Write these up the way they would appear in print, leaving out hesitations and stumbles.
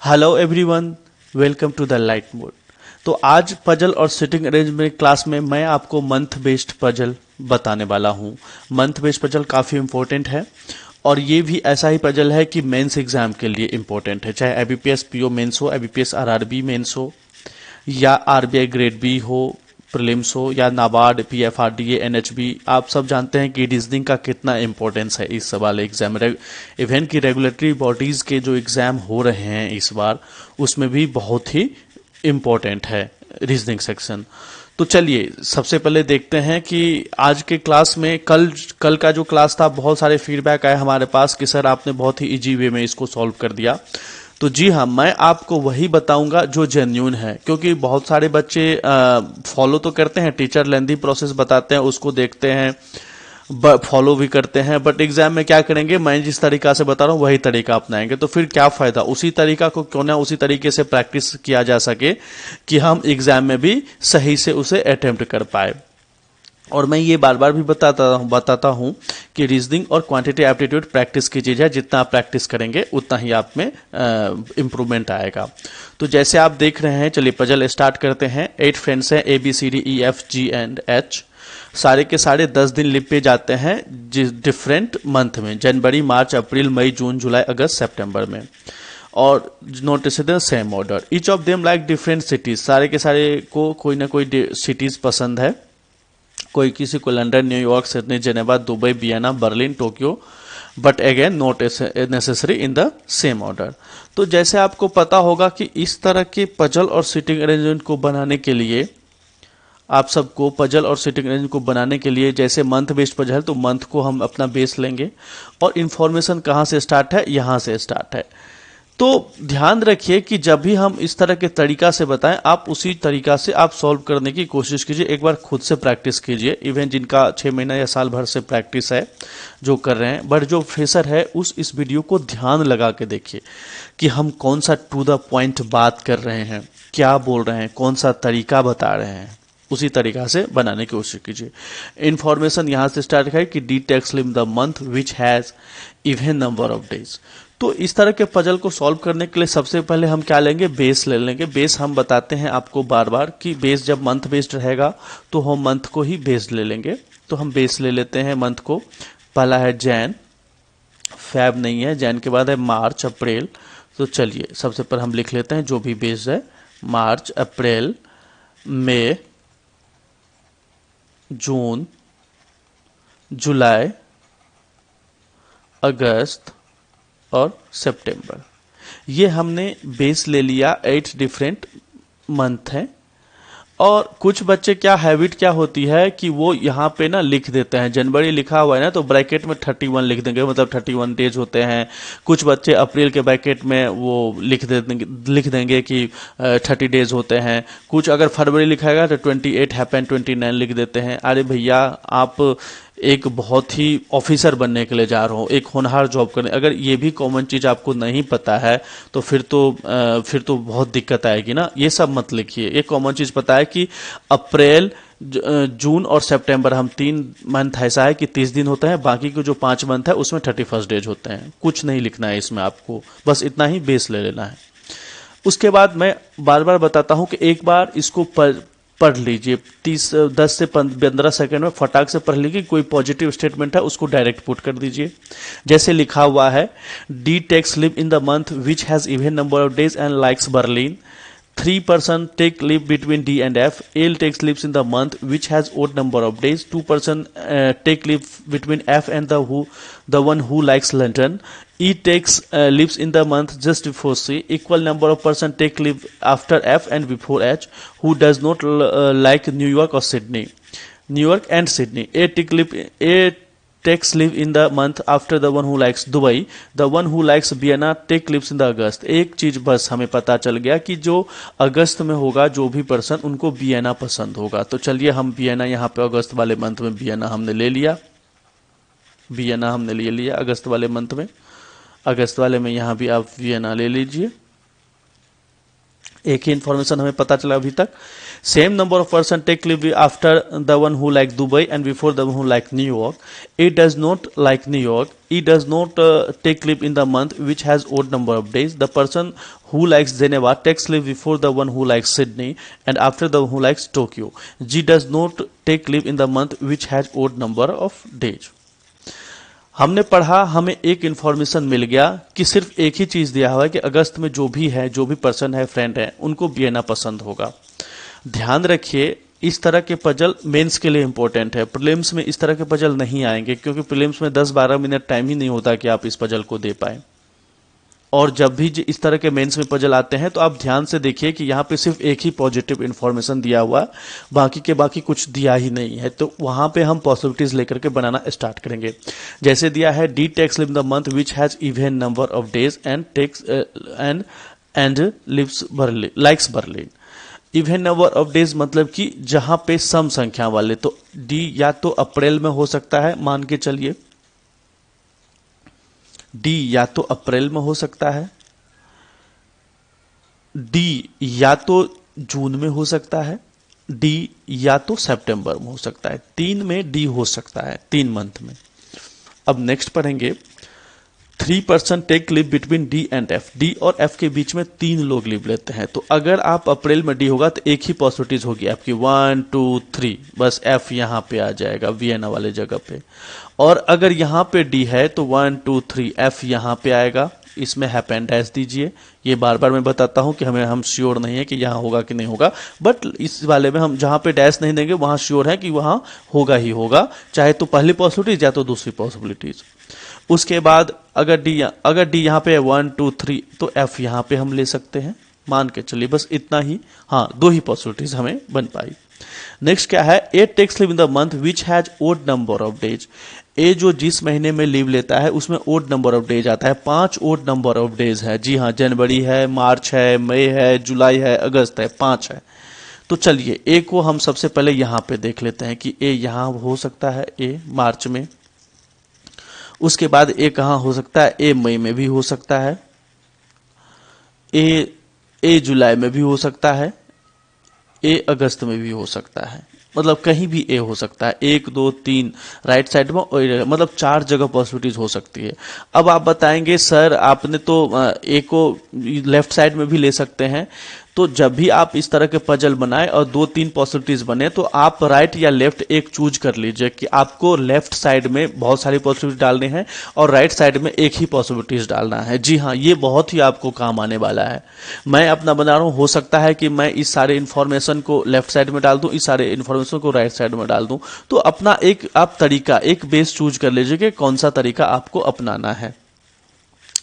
Hello everyone, welcome to the light mode. तो आज puzzle और सिटिंग अरेंजमेंट क्लास में मैं आपको मंथ बेस्ड पजल बताने वाला हूँ। मंथ बेस्ड पजल काफ़ी इम्पोर्टेंट है और ये भी ऐसा ही पजल है कि मेंस एग्जाम के लिए इम्पोर्टेंट है, चाहे एबीपीएस पीओ मेंस हो, एबीपीएस आरआरबी मेंस हो, या आरबीआई ग्रेड बी हो प्रीलिम्स हो, या नाबार्ड पीएफआरडीए एनएचबी। आप सब जानते हैं कि रीजनिंग का कितना इंपॉर्टेंस है इस वाले एग्जाम। इवन की रेगुलेटरी बॉडीज के जो एग्जाम हो रहे हैं इस बार, उसमें भी बहुत ही इम्पोर्टेंट है रीजनिंग सेक्शन। तो चलिए सबसे पहले देखते हैं कि आज के क्लास में कल का जो क्लास था, बहुत सारे फीडबैक आए हमारे पास कि सर आपने बहुत ही इजी वे में इसको सॉल्व कर दिया। तो जी हाँ, मैं आपको वही बताऊंगा जो जेन्यून है, क्योंकि बहुत सारे बच्चे फॉलो तो करते हैं, टीचर लेंथी प्रोसेस बताते हैं उसको देखते हैं, फॉलो भी करते हैं, बट एग्जाम में क्या करेंगे, मैं जिस तरीका से बता रहा हूँ वही तरीका अपनाएंगे। तो फिर क्या फायदा, उसी तरीका को क्यों ना उसी तरीके से प्रैक्टिस किया जा सके कि हम एग्जाम में भी सही से उसे अटेम्प्ट कर पाए। और मैं ये बार बार भी बताता हूँ कि रीजनिंग और क्वांटिटी एप्टीट्यूड प्रैक्टिस की चीज़ है, जितना आप प्रैक्टिस करेंगे उतना ही आप में इम्प्रूवमेंट आएगा। तो जैसे आप देख रहे हैं, चलिए पजल स्टार्ट करते हैं। 8 फ्रेंड्स हैं, ABCDEFGH, सारे के सारे 10 दिन लिपे जाते हैं डिफरेंट मंथ में, जनवरी, मार्च, अप्रैल, मई, जून, जुलाई, अगस्त, सितंबर में। और notice the same order, each of them like different cities, सारे के सारे को कोई ना कोई सिटीज पसंद है, कोई किसी को London, New York, Sydney, Geneva, Dubai, Vienna, Berlin, Tokyo, but again not necessary in the same order. तो जैसे आपको पता होगा कि इस तरह के पजल और सिटिंग अरेंजमेंट को बनाने के लिए, आप सबको पजल और सिटिंग अरेंजमेंट को बनाने के लिए, जैसे मंथ बेस्ड पजल है तो मंथ को हम अपना बेस लेंगे और इन्फॉर्मेशन कहाँ से स्टार्ट है, यहाँ से स्टार्ट है। तो ध्यान रखिए कि जब भी हम इस तरह के तरीका से बताएं, आप उसी तरीका से आप सॉल्व करने की कोशिश कीजिए। एक बार खुद से प्रैक्टिस कीजिए, इवन जिनका 6 महीना या साल भर से प्रैक्टिस है जो कर रहे हैं, बट जो फ्रेशर है इस वीडियो को ध्यान लगा के देखिए कि हम कौन सा टू द पॉइंट बात कर रहे हैं, क्या बोल रहे हैं, कौन सा तरीका बता रहे हैं, उसी तरीका से बनाने की कोशिश कीजिए। इन्फॉर्मेशन यहाँ से स्टार्ट है कि D takes leave the month which has even number of days. तो इस तरह के पजल को सॉल्व करने के लिए सबसे पहले हम क्या लेंगे, बेस ले लेंगे। बेस हम बताते हैं आपको बार बार कि बेस जब मंथ बेस्ड रहेगा तो हम मंथ को ही बेस ले लेंगे। तो हम बेस ले लेते हैं मंथ को। पहला है जैन, फैब नहीं है, जैन के बाद है मार्च, अप्रैल। तो चलिए सबसे पहले हम लिख लेते हैं जो भी बेस है, मार्च, अप्रैल, मई, जून, जुलाई, अगस्त और सितंबर। ये हमने बेस ले लिया। 8 डिफरेंट मंथ हैं। और कुछ बच्चे क्या हैबिट क्या होती है कि वो यहाँ पे ना लिख देते हैं, जनवरी लिखा हुआ है ना तो ब्रैकेट में 31 लिख देंगे, मतलब 31 डेज होते हैं। कुछ बच्चे अप्रैल के ब्रैकेट में वो लिख देंगे कि 30 डेज होते हैं। कुछ अगर फरवरी लिखाएगा तो 28 हैपन 29 लिख देते हैं। अरे भैया, आप एक बहुत ही ऑफिसर बनने के लिए जा रहे हो, एक होनहार जॉब करने, अगर ये भी कॉमन चीज आपको नहीं पता है तो फिर तो बहुत दिक्कत आएगी ना। ये सब मत लिखिए, एक कॉमन चीज पता है कि अप्रैल, जून और सितंबर, हम 3 मंथ ऐसा है कि 30 दिन होते हैं, बाकी के जो 5 मंथ है उसमें 31 डेज होते हैं। कुछ नहीं लिखना है इसमें, आपको बस इतना ही बेस ले लेना है। उसके बाद मैं बार बार बताता हूं कि एक बार इसको पढ़ लीजिए, 10 से 15 सेकंड में फटाक से पढ़ लीजिए। कोई पॉजिटिव स्टेटमेंट है उसको डायरेक्ट पुट कर दीजिए। जैसे लिखा हुआ है, D takes leave in the month which has even number of days and likes Berlin. 3% take leave between D and F. L takes leaves in the month which has odd number of days. 2% take leave between F and the one who likes London. E takes leaves in the month just before C. Equal number of person take leave after F and before H. Who does not like New York or Sydney? New York and Sydney. A takes leave in the month after the one who likes Dubai. The one who likes Vienna take leaves in the August. एक चीज बस हमें पता चल गया कि जो अगस्त में होगा जो भी पर्सन, उनको वियना पसंद होगा। तो चलिए हम वियना यहाँ पे अगस्त वाले मंथ में वियना हमने ले लिया, वियना हमने ले लिया अगस्त वाले मंथ में। अगस्त वाले में यहाँ भी आप वियना ले लीजिए। एक ही इंफॉर्मेशन हमें पता चला अभी तक। Same number of person take leave after the one who like Dubai and before the one who like New York. It does not like New York. It does not take leave in the month which has odd number of days. The person who likes Geneva takes leave before the one who likes Sydney and after the one who likes Tokyo. G does not take leave in the month which has odd number of days. हमने पढ़ा, हमें एक information मिल गया कि सिर्फ एक ही चीज दिया हुआ है कि अगस्त में जो भी है, जो भी पर्सन है, फ्रेंड है, उनको वियना पसंद होगा। ध्यान रखिए, इस तरह के पजल मेंस के लिए इंपॉर्टेंट है। प्रीलिम्स में इस तरह के पजल नहीं आएंगे क्योंकि प्रीलिम्स में 10-12 मिनट टाइम ही नहीं होता कि आप इस पजल को दे पाए। और जब भी इस तरह के मेंस में पजल आते हैं तो आप ध्यान से देखिए कि यहाँ पे सिर्फ एक ही पॉजिटिव इन्फॉर्मेशन दिया हुआ है, बाकी के बाकी कुछ दिया ही नहीं है। तो वहां पे हम पॉसिबिलिटीज लेकर के बनाना स्टार्ट करेंगे। जैसे दिया है D takes leave the month which has even number of days and takes and leaves Berlin likes Berlin. Even number of days मतलब कि जहां पे सम संख्या वाले, तो डी या तो अप्रैल में हो सकता है, मान के चलिए डी या तो अप्रैल में हो सकता है, डी या तो जून में हो सकता है, डी या तो सितंबर में हो सकता है। 3 में डी हो सकता है, 3 मंथ में। अब नेक्स्ट पढ़ेंगे 3% take leave between D and F. D और एफ के बीच में 3 लोग लीव लेते हैं। तो अगर आप अप्रैल में डी होगा तो एक ही पॉसिबिलिटीज होगी आपकी 1 2 3, बस एफ यहां पे आ जाएगा वियना वाले जगह पे। और अगर यहां पे डी है तो 1 2 3 एफ यहां पे आएगा। इसमें हैपन डैश दीजिए। ये बार बार मैं बताता हूं कि हम श्योर नहीं है कि यहां होगा कि नहीं होगा, बट इस वाले में हम जहां पे डैश नहीं देंगे वहां श्योर है कि वहां होगा ही होगा, चाहे तो पहली पॉसिबिलिटीज या तो दूसरी पॉसिबिलिटीज। उसके बाद अगर डी यहाँ पे 1 2 3 तो एफ यहाँ पे हम ले सकते हैं, मान के चलिए बस इतना ही। हाँ, 2 ही पॉसिबिलिटीज हमें बन पाई। नेक्स्ट क्या है, A takes leave in the month which has odd number of days. A जो जिस महीने में लीव लेता है उसमें ओड नंबर ऑफ डेज आता है। 5 ओड नंबर ऑफ डेज है। जी हाँ, जनवरी है, मार्च है, मई है, जुलाई है, अगस्त है, 5 है। तो चलिए ए को हम सबसे पहले यहाँ पे देख लेते हैं कि ए यहाँ हो सकता है, ए मार्च में। उसके बाद ए कहां हो सकता है, ए मई में भी हो सकता है, ए जुलाई में भी हो सकता है, ए अगस्त में भी हो सकता है। मतलब कहीं भी ए हो सकता है। 1 2 3 राइट साइड में, और मतलब 4 जगह पॉसिबिलिटीज हो सकती है। अब आप बताएंगे सर आपने तो ए को लेफ्ट साइड में भी ले सकते हैं। तो जब भी आप इस तरह के पजल बनाए और 2-3 पॉसिबिलिटीज बने तो आप राइट या लेफ्ट एक चूज कर लीजिए कि आपको लेफ्ट साइड में बहुत सारी पॉसिबिलिटी डालने हैं और राइट साइड में एक ही पॉसिबिलिटीज डालना है। जी हाँ, ये बहुत ही आपको काम आने वाला है। मैं अपना बना रहा हूं, हो सकता है कि मैं इस सारे इन्फॉर्मेशन को लेफ्ट साइड में डाल दूं, इस सारे इन्फॉर्मेशन को राइट साइड में डाल दूं। तो अपना एक आप तरीका, एक बेस चूज कर लीजिए कि कौन सा तरीका आपको अपनाना है।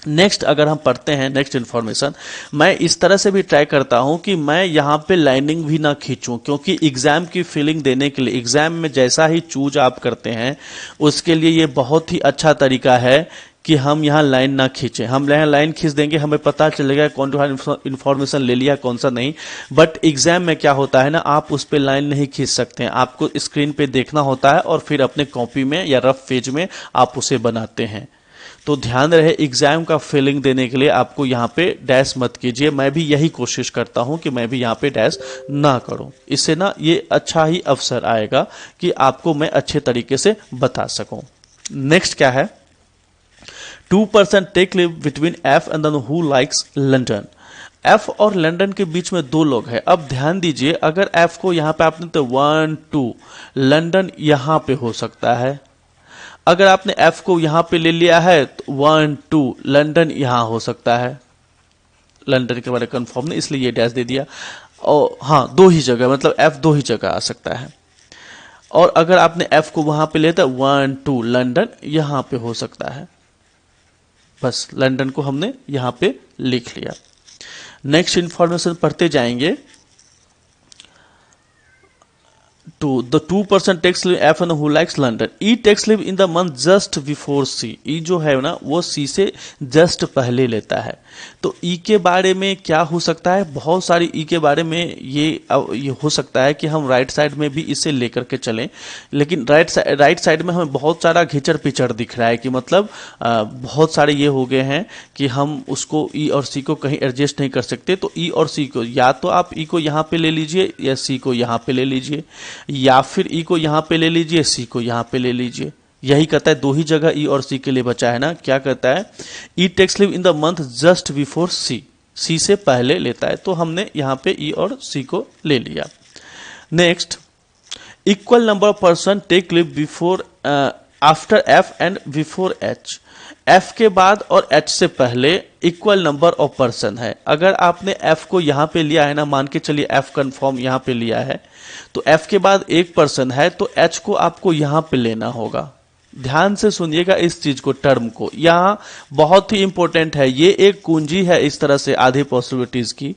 नेक्स्ट अगर हम पढ़ते हैं नेक्स्ट इन्फॉर्मेशन, मैं इस तरह से भी ट्राई करता हूं कि मैं यहां पे लाइनिंग भी ना खींचूं, क्योंकि एग्जाम की फीलिंग देने के लिए एग्जाम में जैसा ही चूज आप करते हैं उसके लिए ये बहुत ही अच्छा तरीका है कि हम यहाँ लाइन ना खींचें। हम यहाँ लाइन खींच देंगे, हमें पता चलेगा कौन सा इन्फॉर्मेशन ले लिया कौन सा नहीं। बट एग्जाम में क्या होता है ना, आप उस पर लाइन नहीं खींच सकते हैं, आपको स्क्रीन पे देखना होता है और फिर अपने कॉपी में या रफ पेज में आप उसे बनाते हैं। तो ध्यान रहे, एग्जाम का फीलिंग देने के लिए आपको यहाँ पे डैश मत कीजिए। मैं भी यही कोशिश करता हूं कि मैं भी यहाँ पे डैश ना करूं। इससे ना ये अच्छा ही अवसर आएगा कि आपको मैं अच्छे तरीके से बता सकूं। नेक्स्ट क्या है, 2% take leave between F and who likes London. F और लंदन के बीच में 2 लोग हैं। अब ध्यान दीजिए, अगर एफ को यहाँ पे आपने तो 1 2 लंदन यहाँ पे हो सकता है। अगर आपने एफ को यहां पे ले लिया है तो 1 2 लंदन यहां हो सकता है। लंदन के बारे में कंफर्म नहीं, इसलिए ये डैश दे दिया। और हाँ, 2 ही जगह, मतलब एफ 2 ही जगह आ सकता है। और अगर आपने एफ को वहां पे लेता 1 2 लंदन यहां पे हो सकता है। बस लंदन को हमने यहां पे लिख लिया। नेक्स्ट इंफॉर्मेशन पढ़ते जाएंगे। 2. The 2% takes leave F and who likes London. E takes leave in the month just before C. E जो है ना वो C से जस्ट पहले लेता है। तो E के बारे में क्या हो सकता है, बहुत सारी E के बारे में ये हो सकता है कि हम राइट साइड में भी इसे लेकर के चलें, लेकिन राइट साइड में हमें बहुत सारा घिचड़ पिचड़ दिख रहा है कि मतलब बहुत सारे ये हो गए हैं कि हम उसको E और C को कहीं एडजस्ट नहीं कर सकते। तो E और C को या तो आप E को यहाँ पे ले लीजिए या C को यहाँ पे ले लीजिए, या फिर E को यहाँ पे ले लीजिए, C को यहाँ पे ले लीजिए। यही कहता है, दो ही जगह E और C के लिए बचा है ना। क्या कहता है, E takes leave in the month just before C, C से पहले लेता है। तो हमने यहाँ पे E और C को ले लिया। Next, equal number of person take leave before after F and before H। F के बाद और H से पहले इक्वल नंबर ऑफ पर्सन है। अगर आपने F को यहाँ पे लिया है ना, मान के चलिए F कंफर्म यहाँ पे लिया है, तो F के बाद एक पर्सन है तो H को आपको यहाँ पे लेना होगा। ध्यान से सुनिएगा इस चीज को, टर्म को, यहाँ बहुत ही इंपॉर्टेंट है। ये एक कुंजी है इस तरह से आधे पॉसिबिलिटीज की।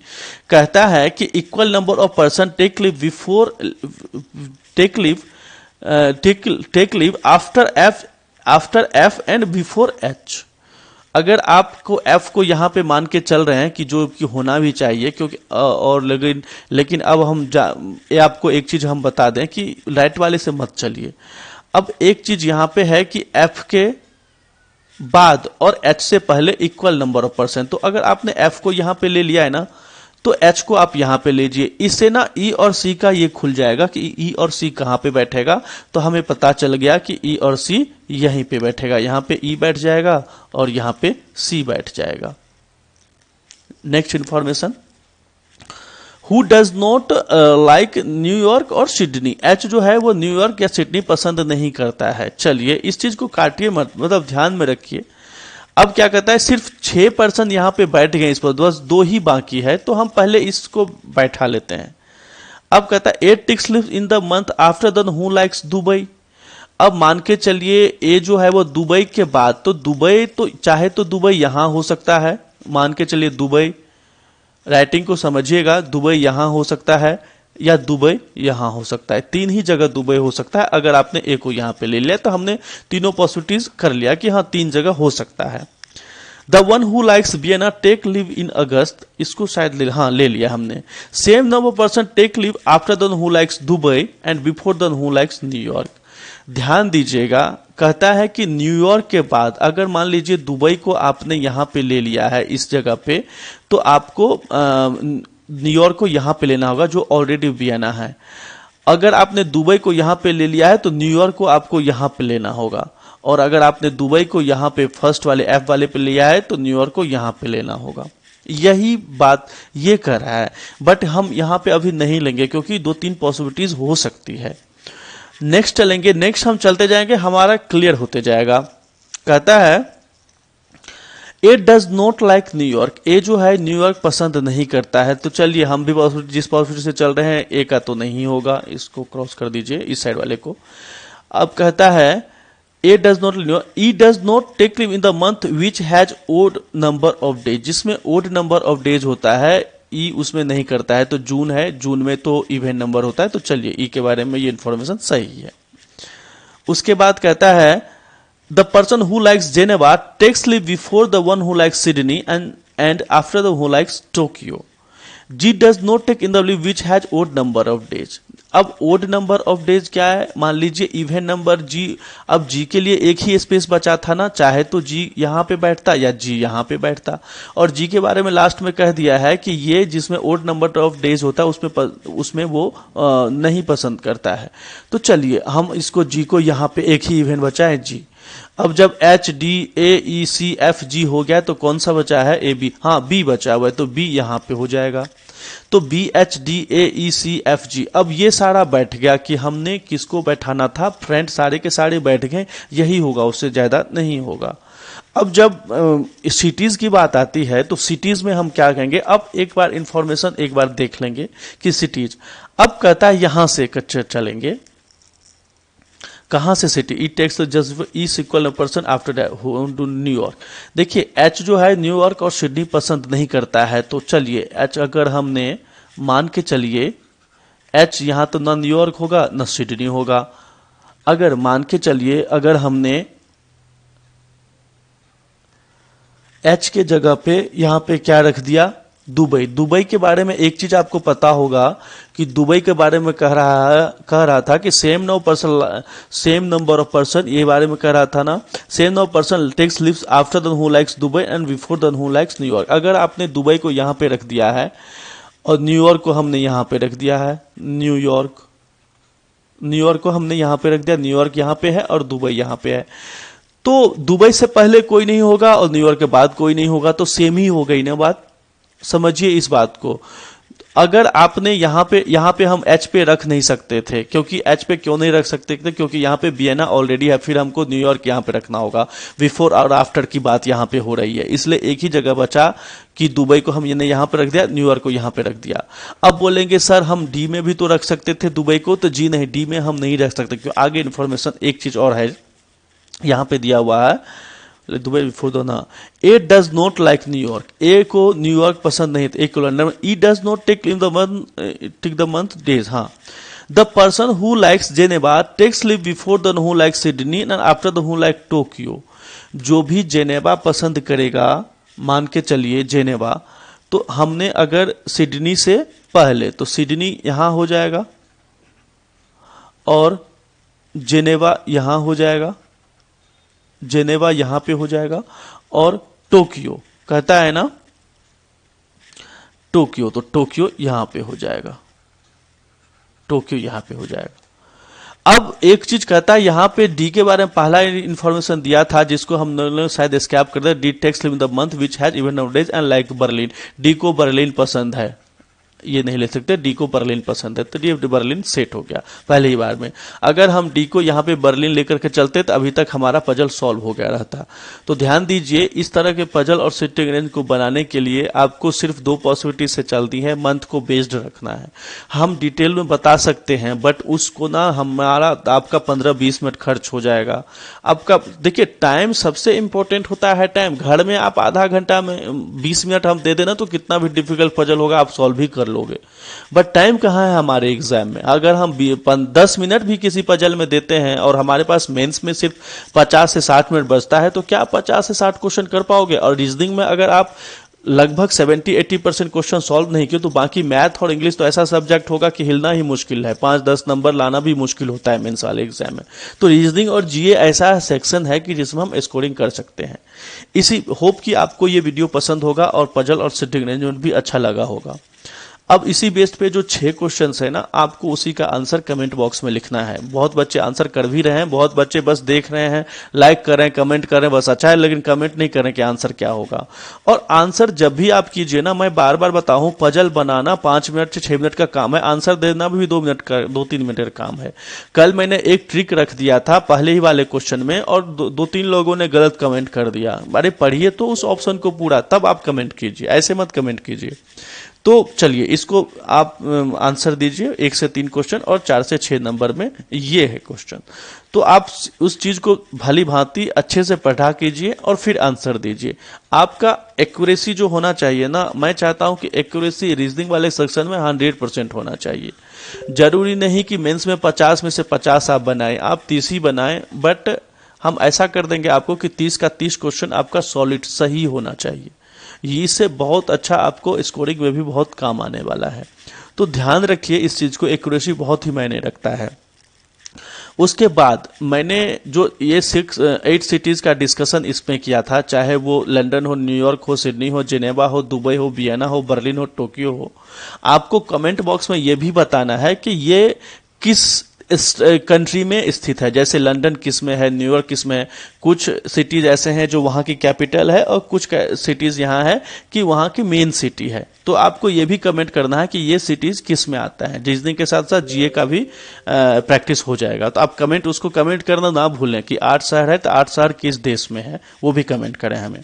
कहता है कि equal number of person take leave before take leave after F and before H। अगर आपको F को यहाँ पे मान के चल रहे हैं कि जो कि होना भी चाहिए, क्योंकि और लेकिन अब हम आपको एक चीज हम बता दें कि राइट वाले से मत चलिए। अब एक चीज यहाँ पे है कि F के बाद और H से पहले इक्वल नंबर ऑफ पर्सन। तो अगर आपने F को यहाँ पे ले लिया है ना, तो H को आप यहाँ पे लीजिए। इससे ना E और C का ये खुल जाएगा कि E और C कहाँ पे बैठेगा। तो हमें पता चल गया कि E और C यहीं पे बैठेगा। यहाँ पे E बैठ जाएगा और यहाँ पे C बैठ जाएगा। Next information, who does not like New York और सिडनी। H जो है वो न्यूयॉर्क या सिडनी पसंद नहीं करता है। चलिए इस चीज को काटिए मत, मतलब ध्यान में रखिए। अब क्या कहता है, सिर्फ 6% यहाँ पे बैठ गए, इस पर बस 2 ही बाकी है, तो हम पहले इसको बैठा लेते हैं। अब कहता है 8 takes leave in the month after then who likes Dubai. अब मान के चलिए ए जो है वो दुबई के बाद, तो दुबई तो चाहे तो दुबई यहां हो सकता है, मान के चलिए दुबई, राइटिंग को समझिएगा, दुबई यहां हो सकता है या दुबई यहां हो सकता है। 3 ही जगह दुबई हो सकता है। अगर आपने ए को यहां पे ले लिया तो हमने तीनों पॉसिबिलिटीज कर लिया कि हाँ 3 जगह हो सकता है। The one who likes Vienna take leave in August, इसको शायद ले लिया हमने। Same number person take leave after the who likes Dubai and before the who likes New York. ध्यान दीजिएगा, कहता है कि न्यूयॉर्क के बाद अगर मान लीजिए दुबई को आपने यहां पे ले लिया है इस जगह पे, तो आपको न्यूयॉर्क को यहां पे लेना होगा जो ऑलरेडी वियना है। अगर आपने दुबई को यहां पे ले लिया है तो न्यूयॉर्क को आपको यहां पे लेना होगा, और अगर आपने दुबई को यहां पे फर्स्ट वाले F वाले पे लिया है तो न्यूयॉर्क को यहां पे लेना होगा। यही बात ये कर रहा है, बट हम यहां पे अभी नहीं लेंगे क्योंकि 2-3 पॉसिबिलिटीज हो सकती है। नेक्स्ट चलेंगे, नेक्स्ट हम चलते जाएंगे, हमारा क्लियर होते जाएगा। कहता है A does not like New York. ए जो है न्यूयॉर्क पसंद नहीं करता है। तो चलिए हम भी जिस पॉसिबिलिटी से चल रहे हैं ए का तो नहीं होगा, इसको क्रॉस कर दीजिए इस साइड वाले को। अब कहता है A does not E does not take leave in the month which has odd number of days. जिसमें ओड नंबर ऑफ डेज होता है ई उसमें नहीं करता है। तो जून है, जून में तो इवन नंबर होता है। तो चलिए ई के बारे में ये इंफॉर्मेशन सही है। उसके बाद कहता है the person who likes Geneva takes leave before the one who likes Sydney and after the who likes Tokyo. G does not take in the leave which has odd number of days. अब odd number of days क्या है, मान लीजिए even number जी। अब जी के लिए एक ही space बचा था ना, चाहे तो जी यहां पे बैठता या जी यहां पे बैठता। और जी के बारे में लास्ट में कह दिया है कि ये जिसमें ओड नंबर ऑफ डेज होता है उसमें वो नहीं पसंद करता है। तो चलिए हम इसको जी को यहाँ पे एक ही इवेंट बचा है जी। अब जब H D A E C F G हो गया तो कौन सा बचा है, ए बी। हाँ बी बचा हुआ है तो बी यहां पे हो जाएगा। तो B H D A E C F G. अब ये सारा बैठ गया कि हमने किसको बैठाना था, फ्रेंड सारे के सारे बैठ गए, यही होगा, उससे ज्यादा नहीं होगा। अब जब सिटीज की बात आती है तो सिटीज में हम क्या कहेंगे, अब एक बार इंफॉर्मेशन एक बार देख लेंगे कि सिटीज। अब कहता है यहां से चलेंगे, कहां से city, E takes just is equal person after New York. देखिए एच जो है न्यूयॉर्क और सिडनी पसंद नहीं करता है। तो चलिए एच अगर हमने मान के चलिए एच यहाँ तो ना न्यूयॉर्क होगा ना सिडनी होगा। अगर मान के चलिए अगर हमने एच के जगह पे यहाँ पे क्या रख दिया, दुबई। दुबई के बारे में एक चीज आपको पता होगा कि दुबई के बारे में कह रहा था कि सेम नंबर ऑफ पर्सन, ये बारे में कह रहा था ना, same number person takes leaves after the who likes Dubai and before the who likes New York. अगर आपने दुबई को यहाँ पे रख दिया है और न्यूयॉर्क को हमने यहाँ पे रख दिया है, न्यूयॉर्क को हमने यहाँ पे रख दिया, न्यूयॉर्क यहाँ पे है और दुबई यहाँ पे है, तो दुबई से पहले कोई नहीं होगा और न्यूयॉर्क के बाद कोई नहीं होगा, तो सेम ही हो गई ना बात। समझिए इस बात को। अगर आपने यहाँ पे हम एच पे रख नहीं सकते थे, क्योंकि एच पे क्यों नहीं रख सकते थे, क्योंकि यहाँ पे वियना ऑलरेडी है, फिर हमको न्यूयॉर्क यहाँ पे रखना होगा, बिफोर और आफ्टर की बात यहाँ पे हो रही है, इसलिए एक ही जगह बचा कि दुबई को हमने यहाँ पे रख दिया, न्यूयॉर्क को यहाँ पे रख दिया। अब बोलेंगे सर हम डी में भी तो रख सकते थे दुबई को, तो जी नहीं, डी में हम नहीं रख सकते, क्योंकि आगे इन्फॉर्मेशन एक चीज और है यहाँ पे दिया हुआ है, दुबई बिफोर दो ना। A does not like New York, A को न्यूयॉर्क पसंद नहीं, ए को London. E does not take the month days, हाँ। The person who likes Geneva takes leave before the who like Sydney and after the who like Tokyo. जो भी Geneva पसंद करेगा, मान के चलिए जेनेवा, तो हमने अगर सिडनी से पहले, तो सिडनी यहां हो जाएगा और जेनेवा यहां हो जाएगा, जेनेवा यहां पे हो जाएगा, और टोक्यो कहता है ना, टोक्यो, तो टोक्यो यहां पे हो जाएगा, टोक्यो यहां पे हो जाएगा। अब एक चीज कहता है यहां पे डी के बारे में पहला इंफॉर्मेशन दिया था, जिसको हम लोग शायद स्कैप कर दे, D takes leave in the month which has even days and like Berlin. D को बर्लिन पसंद है, ये नहीं ले सकते, डी को बर्लिन पसंद है, तो डी बर्लिन सेट हो गया पहले ही बार में। अगर हम डी को यहाँ पे बर्लिन लेकर के चलते तो अभी तक हमारा पजल सॉल्व हो गया रहता। तो ध्यान दीजिए, इस तरह के पजल और सिटिंग रेंज को बनाने के लिए आपको सिर्फ दो पॉसिबिलिटी से चलती है, मंथ को बेस्ड रखना है। हम डिटेल में बता सकते हैं, बट उसको ना हमारा आपका 15-20 मिनट खर्च हो जाएगा आपका। देखिए टाइम सबसे इंपॉर्टेंट होता है, टाइम। घर में आप आधा घंटा में 20 मिनट हम दे देना तो कितना भी डिफिकल्ट पजल होगा आप सॉल्व ही कर लोगे, बट टाइम कहाँ है हमारे एग्जाम में। अगर हम 10 मिनट भी किसी पजल में देते हैं और हमारे पास मेंस में सिर्फ 50 से 60 मिनट बचता है, तो क्या 50 से 60 क्वेश्चन कर पाओगे? और रीजनिंग में अगर आप लगभग 70-80% क्वेश्चन सॉल्व नहीं किए, तो बाकी मैथ और इंग्लिश तो ऐसा सब्जेक्ट होगा कि हिलना ही मुश्किल है, 5-10 नंबर लाना भी मुश्किल होता है मेंस वाले एग्जाम में। तो रीजनिंग और जीए ऐसा सेक्शन है कि जिसमें हम स्कोरिंग कर सकते हैं। इसी होप कि आपको ये वीडियो पसंद होगा और पजल और सिटिंग अरेंजमेंट भी अच्छा लगा होगा। अब इसी बेस पे जो 6 क्वेश्चंस है ना, आपको उसी का आंसर कमेंट बॉक्स में लिखना है। बहुत बच्चे आंसर कर भी रहे हैं, बहुत बच्चे बस देख रहे हैं, लाइक कर रहे हैं, कमेंट कर रहे हैं, बस अच्छा है, लेकिन कमेंट नहीं कर रहे कि आंसर क्या होगा। और आंसर जब भी आप कीजिए ना, मैं बार बार बताऊं, पजल बनाना 5 मिनट से 6 मिनट का काम है, आंसर देना भी 2-3 मिनट का काम है। कल मैंने एक ट्रिक रख दिया था पहले ही वाले क्वेश्चन में, और 2-3 लोगों ने गलत कमेंट कर दिया। अरे पढ़िए तो उस ऑप्शन को पूरा, तब आप कमेंट कीजिए, ऐसे मत कमेंट कीजिए। तो चलिए इसको आप आंसर दीजिए, 1 से 3 क्वेश्चन और 4 से 6 नंबर में ये है क्वेश्चन। तो आप उस चीज को भली भांति अच्छे से पढ़ा कीजिए और फिर आंसर दीजिए। आपका एक्यूरेसी जो होना चाहिए ना, मैं चाहता हूं कि एक्यूरेसी रीजनिंग वाले सेक्शन में 100% होना चाहिए। जरूरी नहीं कि मेंस में 50 में से 50 आप बनाए, आप 30 ही बनाए, बट हम ऐसा कर देंगे आपको कि 30 का 30 क्वेश्चन आपका सॉलिड सही होना चाहिए। इससे बहुत अच्छा आपको स्कोरिंग में भी बहुत काम आने वाला है। तो ध्यान रखिए इस चीज को, एक्यूरेसी बहुत ही मायने रखता है। उसके बाद मैंने जो ये 8 सिटीज का डिस्कशन इसमें किया था, चाहे वो लंदन हो, न्यूयॉर्क हो, सिडनी हो, जिनेवा हो, दुबई हो, वियना हो, बर्लिन हो, टोक्यो हो, आपको कमेंट बॉक्स में ये भी बताना है कि ये किस इस कंट्री में स्थित है। जैसे लंदन किस में है, न्यूयॉर्क किस में है। कुछ सिटीज ऐसे हैं जो वहां की कैपिटल है, और कुछ सिटीज यहाँ है कि वहां की मेन सिटी है। तो आपको ये भी कमेंट करना है कि ये सिटीज किस में आता है। रीजनिंग के साथ साथ जीए का भी प्रैक्टिस हो जाएगा। तो आप उसको कमेंट करना ना भूलें कि 8 शहर है तो 8 शहर किस देश में है, वो भी कमेंट करें हमें।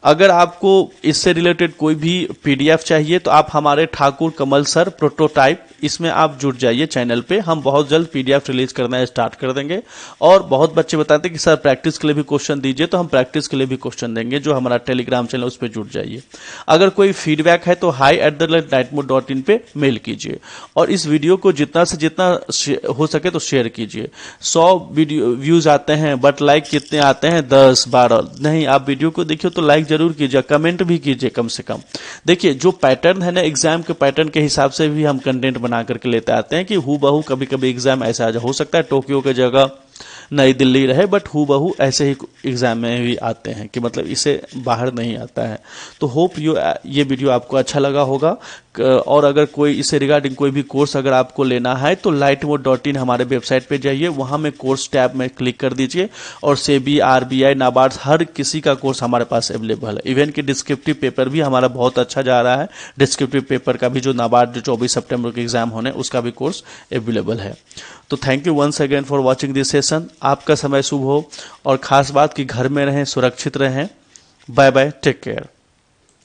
अगर आपको इससे रिलेटेड कोई भी पीडीएफ चाहिए तो आप हमारे ठाकुर कमल सर प्रोटोटाइप इसमें आप जुड़ जाइए चैनल पे। हम बहुत जल्द पीडीएफ रिलीज करना स्टार्ट कर देंगे। और बहुत बच्चे बताते हैं कि सर प्रैक्टिस के लिए भी क्वेश्चन दीजिए, तो हम प्रैक्टिस के लिए भी क्वेश्चन देंगे। जो हमारा टेलीग्राम चैनल उस पर जुड़ जाइए। अगर कोई फीडबैक है तो hi@lightmode.in पे मेल कीजिए। और इस वीडियो को जितना से जितना हो सके तो शेयर कीजिए। 100 वीडियो व्यूज आते हैं बट लाइक कितने आते हैं? 10-12 नहीं। आप वीडियो को देखिए तो लाइक जरूर कीजिए, कमेंट भी कीजिए कम से कम। देखिए जो पैटर्न है ना, एग्जाम के पैटर्न के हिसाब से भी हम कंटेंट बना करके लेते आते हैं कि हूबहू कभी कभी एग्जाम ऐसा हो सकता है टोक्यो की जगह नई दिल्ली रहे, बट हूबहू ऐसे ही एग्जाम में भी आते हैं कि मतलब इसे बाहर नहीं आता है। तो होप ये वीडियो आपको अच्छा लगा होगा। और अगर कोई इससे रिगार्डिंग कोई भी कोर्स अगर आपको लेना है तो lightmode.in हमारे वेबसाइट पे जाइए, वहां में कोर्स टैब में क्लिक कर दीजिए और सेबी, आरबीआई, नाबार्ड हर किसी का कोर्स हमारे पास अवेलेबल है। इवन कि डिस्क्रिप्टिव पेपर भी हमारा बहुत अच्छा जा रहा है। डिस्क्रिप्टिव पेपर का भी जो नाबार्ड जो 24 सितंबर के एग्जाम होने उसका भी कोर्स अवेलेबल है। तो thank you once again for watching this session. आपका समय शुभ हो और खास बात कि घर में रहें, सुरक्षित रहें। Bye bye, take care.